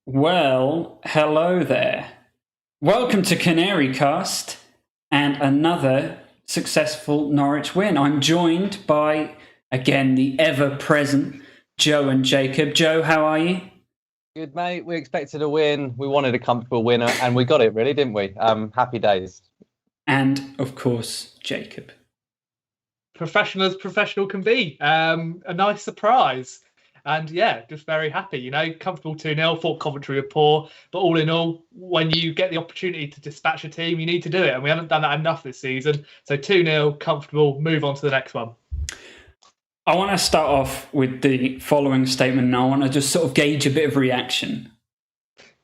Well, hello there. Welcome to Canary Cast and another successful Norwich win. I'm joined by, again, the ever-present Joe and Jacob. Joe, how are you? Good, mate. We expected a win. We wanted a comfortable winner, and we got it, really, didn't we? Happy days. And, of course, Jacob. Professional as professional can be. A nice surprise. And yeah, just very happy. Comfortable 2-0. Thought Coventry were poor. But all in all, when you get the opportunity to dispatch a team, you need to do it. And we haven't done that enough this season. So 2-0, comfortable, move on to the next one. I want to start off with the following statement, and I want to just sort of gauge a bit of reaction.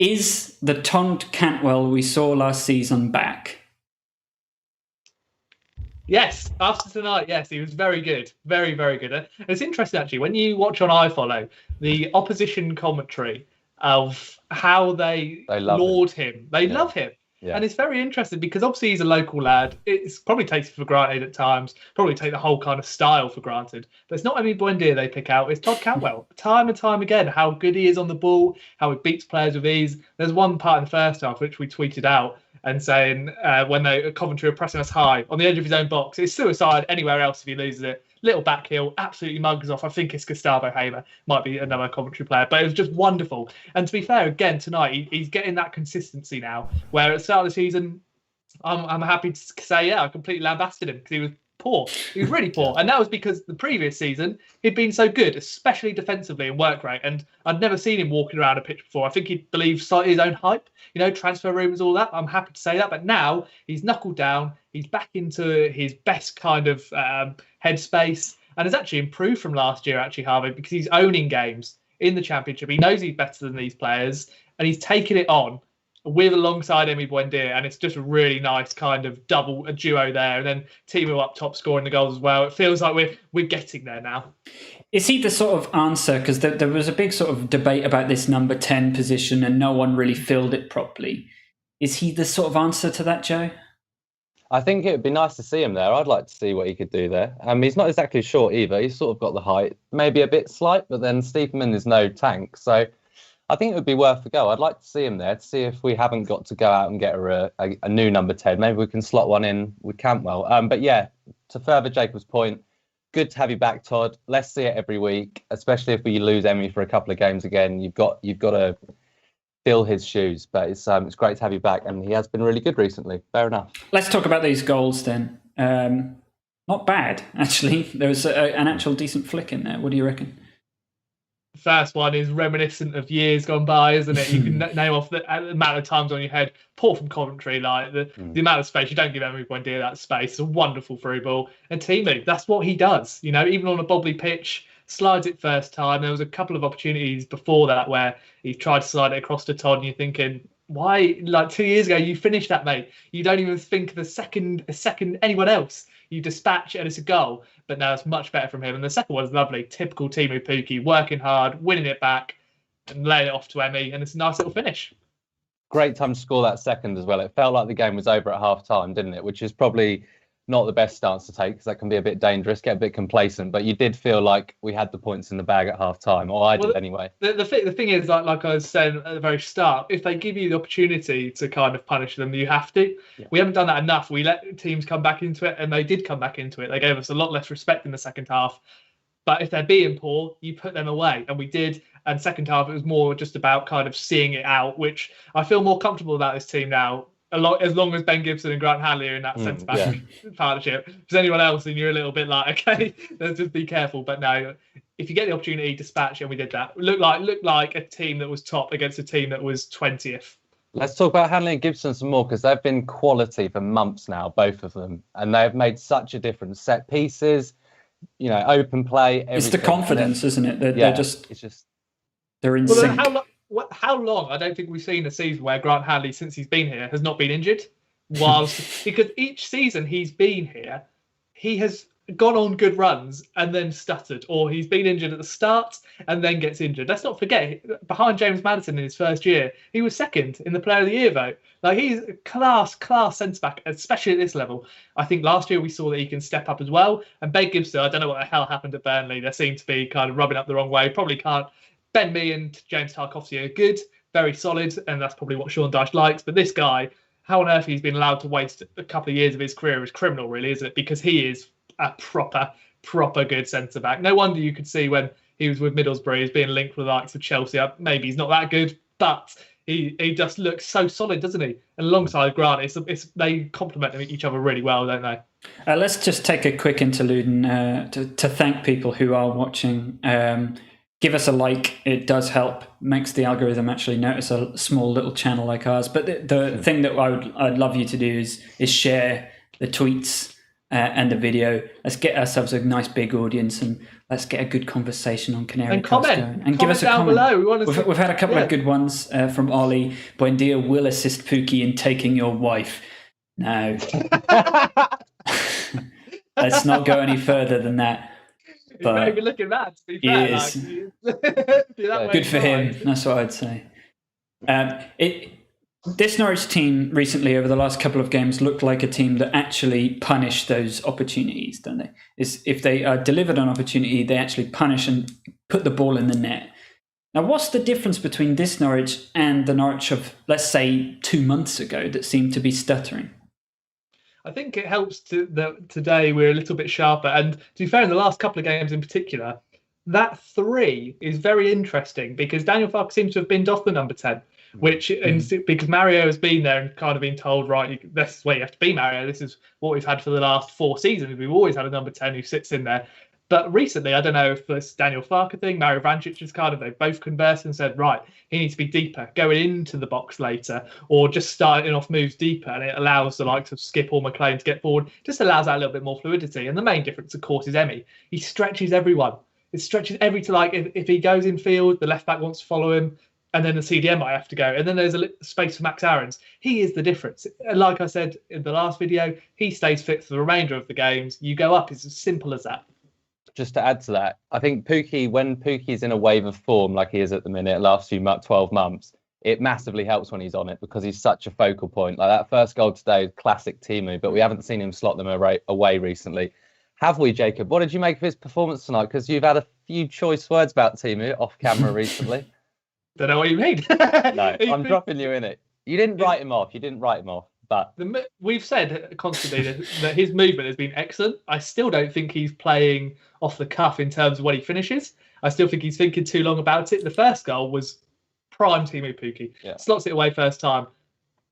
Is the Tont Cantwell we saw last season back? Yes, after tonight, yes, he was very good. Very, very good. And it's interesting, actually, when you watch on iFollow, the opposition commentary of how they laud him. They love him. Yeah. And it's very interesting because obviously he's a local lad. It's probably takes it for granted at times, probably take the whole kind of style for granted. But it's not Emi Buendia they pick out, it's Todd Cantwell. Time and time again, how good he is on the ball, how he beats players with ease. There's one part in the first half which we tweeted out and saying when Coventry are pressing us high on the edge of his own box, it's suicide anywhere else if he loses it. Little back heel, absolutely mugs off. I think it's Gustavo Hamer, might be another Coventry player, but it was just wonderful. And to be fair, again tonight he's getting that consistency now. Where at the start of the season, I'm happy to say, yeah, I completely lambasted him because he was poor. He was really poor, and that was because the previous season he'd been so good, especially defensively and work rate. And I'd never seen him walking around a pitch before. I think he believes his own hype, transfer rumours, all that. I'm happy to say that, but now he's knuckled down. He's back into his best kind of headspace, and has actually improved from last year, actually, Harvey, because he's owning games in the Championship. He knows he's better than these players, and he's taken it on with alongside Emi Buendia, and it's just a really nice kind of a duo there, and then Timo up top scoring the goals as well. It feels like we're getting there now. Is he the sort of answer? Because there was a big sort of debate about this number 10 position, and no one really filled it properly. Is he the sort of answer to that, Joe? I think it would be nice to see him there. I'd like to see what he could do there. He's not exactly short either. He's sort of got the height, maybe a bit slight, but then Stiepermann is no tank, so I think it would be worth a go. I'd like to see him there to see if we haven't got to go out and get a new number 10. Maybe we can slot one in with Cantwell. But yeah, to further Jacob's point, good to have you back, Todd. Let's see it every week, especially if we lose Emi for a couple of games again. You've got to fill his shoes. But it's great to have you back, and he has been really good recently. Fair enough. Let's talk about these goals then. Not bad, actually. There was an actual decent flick in there. What do you reckon? First one is reminiscent of years gone by, isn't it? You can name off the amount of times on your head. Poor from Coventry, like the amount of space. You don't give Emi Buendia that space. It's a wonderful through ball. And Timo, that's what he does. Even on a bobbly pitch, slides it first time. There was a couple of opportunities before that where he tried to slide it across to Todd, and you're thinking, why? Like 2 years ago, you finished that, mate. You don't even think a second anyone else. You dispatch and it's a goal. But now it's much better from him. And the second one is lovely. Typical Timo Pukki, working hard, winning it back, and laying it off to Emi. And it's a nice little finish. Great time to score that second as well. It felt like the game was over at half time, didn't it? Which is probably not the best stance to take because that can be a bit dangerous, get a bit complacent. But you did feel like we had the points in the bag at half time, or I did anyway. The thing is, like I was saying at the very start, if they give you the opportunity to kind of punish them, you have to. Yeah. We haven't done that enough. We let teams come back into it, and they did come back into it. They gave us a lot less respect in the second half. But if they're being poor, you put them away. And we did. And second half, it was more just about kind of seeing it out, which I feel more comfortable about this team now. As long as Ben Gibson and Grant Hanley are in that centre-back partnership. If there's anyone else, then you're a little bit like, okay, let's just be careful. But no, if you get the opportunity, dispatch, and we did that. Looked like a team that was top against a team that was 20th. Let's talk about Hanley and Gibson some more, because they've been quality for months now, both of them. And they've made such a difference. Set pieces, open play, everything. It's the confidence, isn't it? They're in sync. How long? I don't think we've seen a season where Grant Hanley, since he's been here, has not been injured. Because each season he's been here, he has gone on good runs and then stuttered, or he's been injured at the start and then gets injured. Let's not forget, behind James Maddison in his first year, he was second in the Player of the Year vote. Like, he's a class centre-back, especially at this level. I think last year we saw that he can step up as well. And Ben Gibson, I don't know what the hell happened at Burnley. They seem to be kind of rubbing up the wrong way. Probably can't. Ben Mee and James Tarkowski are good, very solid, and that's probably what Sean Dyche likes. But this guy, how on earth he's been allowed to waste a couple of years of his career is criminal, really, isn't it? Because he is a proper good centre back. No wonder you could see when he was with Middlesbrough, he's being linked with the likes of Chelsea. Maybe he's not that good, but he just looks so solid, doesn't he? And alongside Grant, they complement each other really well, don't they? Let's just take a quick interlude and to thank people who are watching. Give us a like; it does help. Makes the algorithm actually notice a small little channel like ours. But the thing that I'd love you to do is share the tweets and the video. Let's get ourselves a nice big audience and let's get a good conversation on Canary. And comment. And give us a down comment. Below. We've had a couple of good ones from Ollie. Buendia will assist Pukki in taking your wife. No. Let's not go any further than that. But he's maybe looking mad, to be fair. Good for him. That's what I'd say. This Norwich team recently, over the last couple of games, looked like a team that actually punish those opportunities, don't they? If they are delivered an opportunity, they actually punish and put the ball in the net. Now, what's the difference between this Norwich and the Norwich of, let's say, 2 months ago that seemed to be stuttering? I think it helps that today we're a little bit sharper. And to be fair, in the last couple of games in particular, that 3 is very interesting because Daniel Farke seems to have binned off the number 10, because Mario has been there and kind of been told, right, this is where you have to be, Mario. This is what we've had for the last 4 seasons. We've always had a number 10 who sits in there. But recently, I don't know if this Daniel Farke thing, Mario Vrancic is they've both conversed and said, right, he needs to be deeper, going into the box later, or just starting off moves deeper. And it allows the likes of Skip or McLean to get forward, just allows that a little bit more fluidity. And the main difference, of course, is Emmy. He stretches everyone. It stretches if he goes in field, the left back wants to follow him, and then the CDM might have to go. And then there's a space for Max Aarons. He is the difference. Like I said in the last video, he stays fit for the remainder of the games. You go up. It's as simple as that. Just to add to that, I think Pukki, when Pukki's in a wave of form like he is at the minute, last 12 months, it massively helps when he's on it because he's such a focal point. Like that first goal today, classic Timu, but we haven't seen him slot them away recently. Have we, Jacob? What did you make of his performance tonight? Because you've had a few choice words about Timu off camera recently. Don't know what you mean. No, I'm dropping you in it. You didn't write him off. But we've said constantly that his movement has been excellent. I still don't think he's playing off the cuff in terms of when he finishes. I still think he's thinking too long about it. The first goal was prime Timu Pukki. Yeah. Slots it away first time.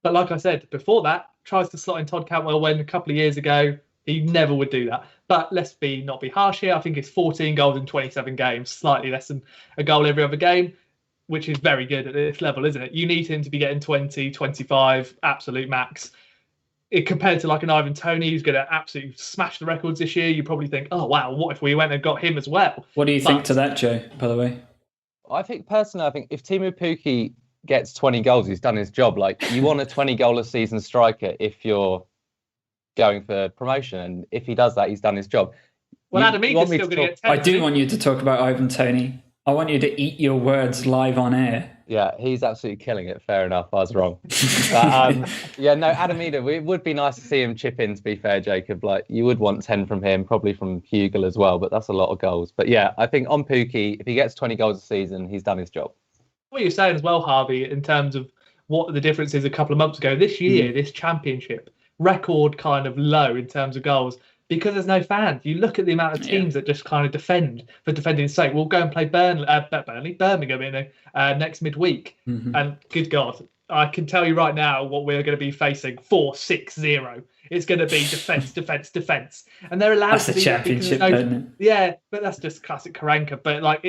But like I said, before that, tries to slot in Todd Cantwell when a couple of years ago, he never would do that. But let's not be harsh here. I think it's 14 goals in 27 games, slightly less than a goal every other game, which is very good at this level, isn't it? You need him to be getting 20, 25, absolute max. Compared to like an Ivan Toney, who's going to absolutely smash the records this year, you probably think, oh, wow, what if we went and got him as well? What do you think to that, Joe, by the way? I think if Timu Pukki gets 20 goals, he's done his job. Like, you want a 20-goal a season striker if you're going for promotion. And if he does that, he's done his job. Well, Adam Egan's still going to get 10. I do want you to talk about Ivan Toney. I want you to eat your words live on air. Yeah, he's absolutely killing it. Fair enough. I was wrong. But, Adam Eden, it would be nice to see him chip in, to be fair, Jacob. Like, you would want 10 from him, probably from Hugel as well, but that's a lot of goals. But yeah, I think on Pukki, if he gets 20 goals a season, he's done his job. What you're saying as well, Harvey, in terms of what the difference is a couple of months ago, this year, this championship, record kind of low in terms of goals. Because there's no fans. You look at the amount of teams that just kind of defend for defending's sake. We'll go and play Birmingham in next midweek. And good God, I can tell you right now what we're going to be facing 4-6-0. It's going to be defence. And they're allowed that's to the be championship, isn't it? Yeah, but that's just classic Karanka. But like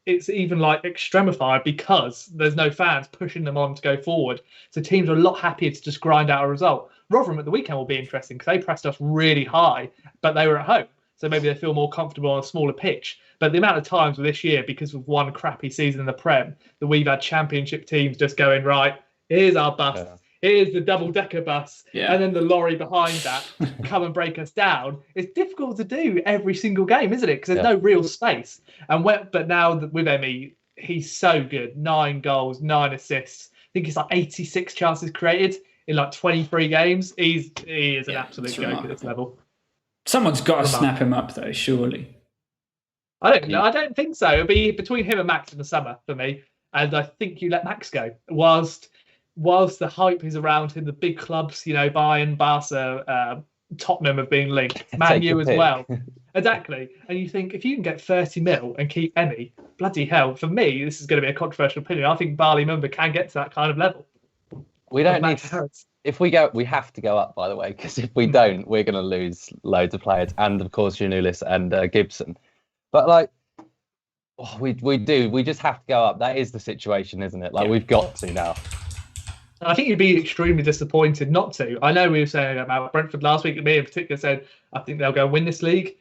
it's even like extremified because there's no fans pushing them on to go forward. So teams are a lot happier to just grind out a result. Rotherham at the weekend will be interesting because they pressed us really high, but they were at home. So maybe they feel more comfortable on a smaller pitch. But the amount of times with this year, because of one crappy season in the Prem, that we've had championship teams just going, right, here's our bus. Yeah. Here's the double-decker bus. Yeah. And then the lorry behind that come and break us down. It's difficult to do every single game, isn't it? Because there's no real space. But now with Emmy, he's so good. 9 goals, 9 assists. I think it's like 86 chances created in like 23 games. He is an absolute joke at this level. Someone's got to snap him up, though, surely. I don't know. I don't think so. It'll be between him and Max in the summer for me. and I think you let Max go. Whilst the hype is around him, the big clubs, Bayern, Barca, Tottenham have been linked, Man U as well. Exactly. And you think if you can get 30 mil and keep Emmy, bloody hell, for me, this is going to be a controversial opinion. I think Barley Mumba can get to that kind of level. We don't need to, if we go, we have to go up, by the way, because if we don't, we're going to lose loads of players, and of course Janulis and Gibson. But we just have to go up. That is the situation, isn't it? We've got to now. I think you'd be extremely disappointed not to. I know we were saying about Brentford last week, and me in particular said I think they'll go and win this league.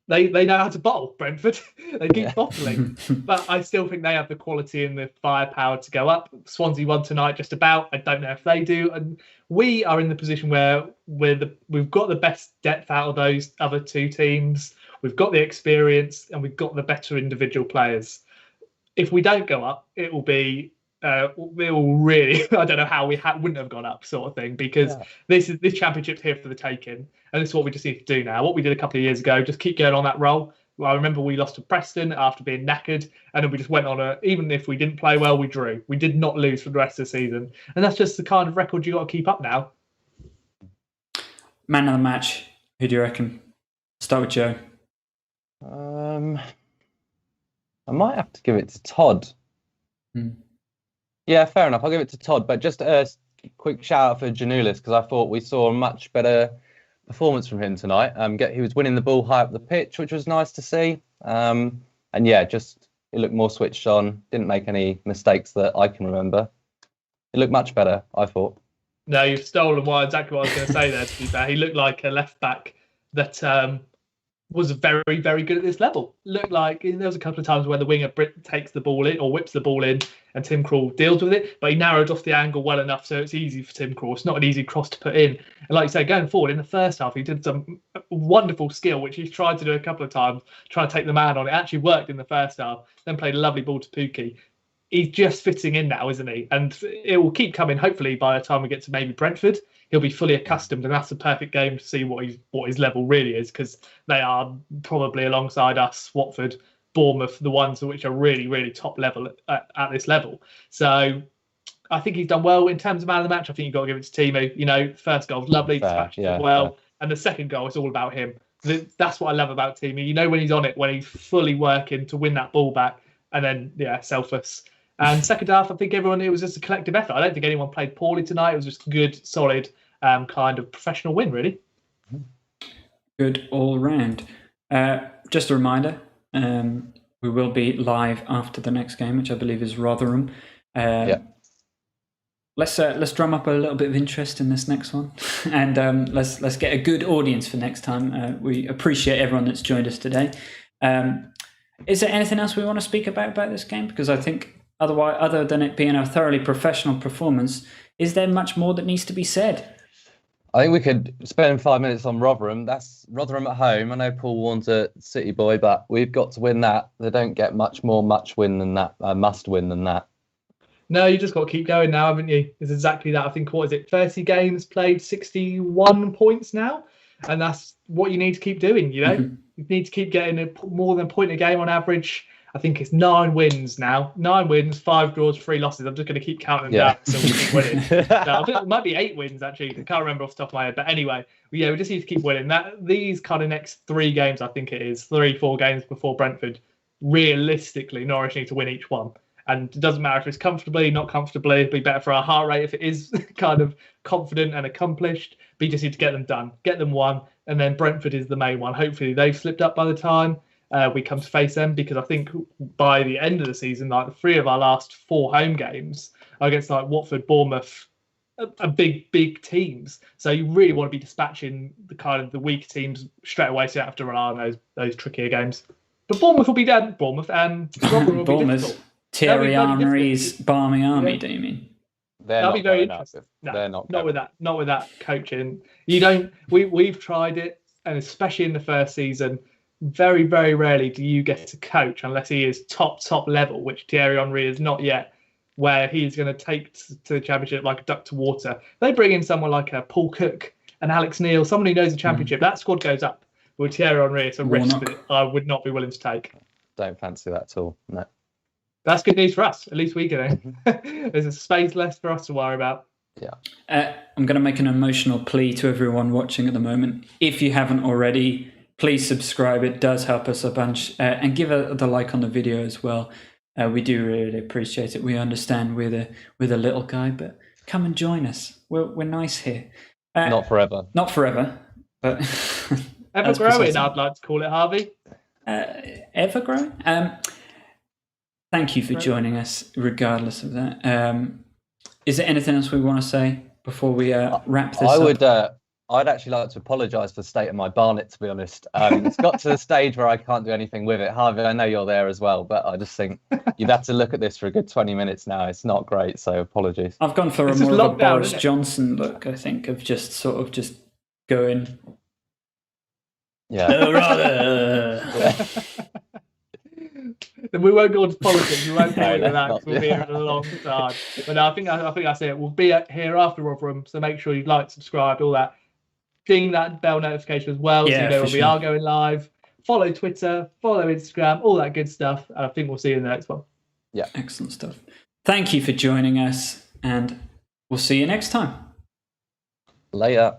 They know how to bottle, Brentford. They keep bottling. But I still think they have the quality and the firepower to go up. Swansea won tonight just about. I don't know if they do. And we are in the position where we've got the best depth out of those other two teams. We've got the experience and we've got the better individual players. If we don't go up, it will be... it will really, I don't know how we wouldn't have gone up, sort of thing, because this championship's here for the taking, and this is what we just need to do now. What we did a couple of years ago, just keep going on that roll. Well, I remember we lost to Preston after being knackered, and then we just went on even if we didn't play well, we drew. We did not lose for the rest of the season, and that's just the kind of record you got to keep up now. Man of the match, who do you reckon? Start with Joe. I might have to give it to Todd. Yeah, fair enough. I'll give it to Todd. But just a quick shout out for Janulis, because I thought we saw a much better performance from him tonight. He was winning the ball high up the pitch, which was nice to see. And yeah, just he looked more switched on. Didn't make any mistakes that I can remember. He looked much better, I thought. No, you've stolen exactly what I was going to say there, to be fair. He looked like a left back that was very, very good at this level. Looked like there was a couple of times where the winger takes the ball in or whips the ball in and Tim Krul deals with it, but he narrowed off the angle well enough so it's easy for Tim Krul. It's not an easy cross to put in. And like you say, going forward in the first half, he did some wonderful skill, which he's tried to do a couple of times, trying to take the man on. It actually worked in the first half, then played a lovely ball to Pukki. He's just fitting in now, isn't he? And it will keep coming, hopefully, by the time we get to maybe Brentford. He'll be fully accustomed, and that's the perfect game to see what his level really is, because they are probably alongside us, Watford, Bournemouth, the ones which are really, really top level at this level. So I think he's done well in terms of man of the match. I think you've got to give it to Timu. First goal was lovely, dispatched it well, and the second goal is all about him. That's what I love about Timu. When he's on it, when he's fully working to win that ball back, and then selfless. And second half, I think it was just a collective effort. I don't think anyone played poorly tonight. It was just good, solid, kind of professional win, really. Good all round. Just a reminder, we will be live after the next game, which I believe is Rotherham. Let's drum up a little bit of interest in this next one, and let's get a good audience for next time. We appreciate everyone that's joined us today. Is there anything else we want to speak about this game? Because I think otherwise, other than it being a thoroughly professional performance, is there much more that needs to be said? I think we could spend 5 minutes on Rotherham. That's Rotherham at home. I know Paul Warne's a City boy, but we've got to win that. They don't get much more must-win than that. No, you just got to keep going now, haven't you? It's exactly that. I think, 30 games played, 61 points now? And that's what you need to keep doing, You need to keep getting more than a point a game on average. I think it's 9 wins now. 9 wins, 5 draws, 3 losses. I'm just going to keep counting them down until we keep winning. I think it might be 8 wins, actually. I can't remember off the top of my head. But anyway, we just need to keep winning. These kind of next 3 games, I think it is, 3-4 games before Brentford, realistically, Norwich need to win each one. And it doesn't matter if it's comfortably, not comfortably. It'd be better for our heart rate if it is kind of confident and accomplished. But you just need to get them done, get them won. And then Brentford is the main one. Hopefully they've slipped up by the time we come to face them, because I think by the end of the season, 3 of our last 4 home games are against Watford, Bournemouth, a big teams. So you really want to be dispatching the weak teams straight away, so you don't have to rely on those trickier games. But Bournemouth will be dead. Bournemouth and Rotherham will be difficult. Thierry Henry's Barming Army, do you mean? That'll be very interesting. No, they're not with that. Not with that coaching. You don't. We've tried it, and especially in the first season, very, very rarely do you get to coach unless he is top level, which Thierry Henry is not yet, where he's going to take to the championship like a duck to water. They bring in someone like a Paul Cook and Alex Neil, someone who knows the championship. That squad goes up. With Thierry Henry, it's a risk that I would not be willing to take. Don't fancy that at all. No. That's good news for us. At least we can. There's a space less for us to worry about. Yeah. I'm going to make an emotional plea to everyone watching at the moment. If you haven't already, please subscribe. It does help us a bunch. And give the like on the video as well. We do really appreciate it. We understand we're the little guy, but come and join us. We're nice here. Not forever. Not forever, but ever growing. I'd like to call it, Harvey. Ever growing. Thank you for joining us, regardless of that. Is there anything else we want to say before we wrap this up? I'd actually like to apologise for the state of my barnet, to be honest. It's got to the stage where I can't do anything with it. Harvey, I know you're there as well, but I just think you've had to look at this for a good 20 minutes now. It's not great, so apologies. I've gone for more of a Boris Johnson look, I think, of just going... Yeah. Then we won't go into politics. We won't go into that. We'll be here in a long time. But no, I think that's it. We'll be here after Rotherham, so make sure you like, subscribe, all that. Ding that bell notification as well, so you know when we are going live. Follow Twitter, follow Instagram, all that good stuff. And I think we'll see you in the next one. Yeah, excellent stuff. Thank you for joining us, and we'll see you next time. Later.